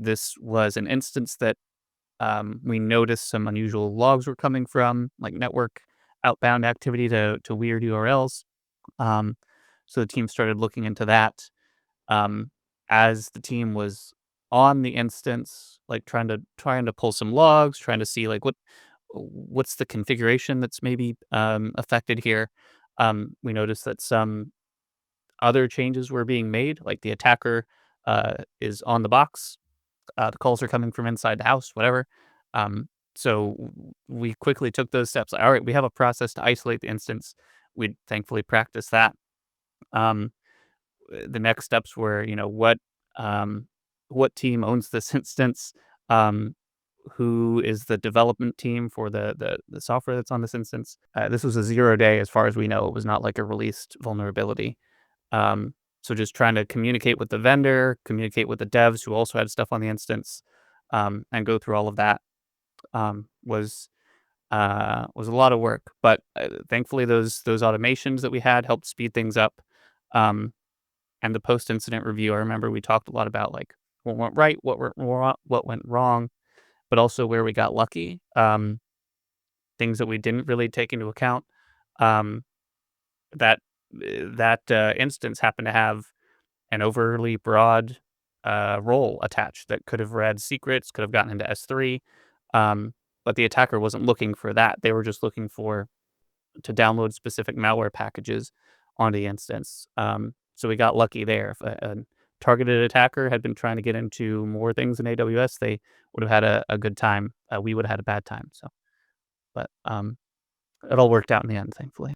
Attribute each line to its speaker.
Speaker 1: This was an instance that we noticed some unusual logs were coming from, like network outbound activity to weird URLs. Um, so the team started looking into that. Um, as the team was on the instance, like trying to pull some logs, trying to see like what's the configuration that's maybe affected here. We noticed that some other changes were being made, like the attacker is on the box, the calls are coming from inside the house, whatever. So we quickly took those steps. All right, we have a process to isolate the instance. We thankfully practiced that. Um, the next steps were, what team owns this instance? Um, who is the development team for the software that's on this instance? This was a 0 day, as far as we know. It was not like a released vulnerability. Um, so just trying to communicate with the vendor, communicate with the devs who also had stuff on the instance, and go through all of that was a lot of work. But thankfully, those automations that we had helped speed things up. Um, and the post incident review, I remember we talked a lot about like what went right, what went wrong, but also where we got lucky. Things that we didn't really take into account. Um, that instance happened to have an overly broad role attached that could have read secrets, could have gotten into S3. But the attacker wasn't looking for that. They were just looking for to download specific malware packages on the instance. So we got lucky there. If a targeted attacker had been trying to get into more things in AWS, they would have had a good time. We would have had a bad time. So, but it all worked out in the end, thankfully.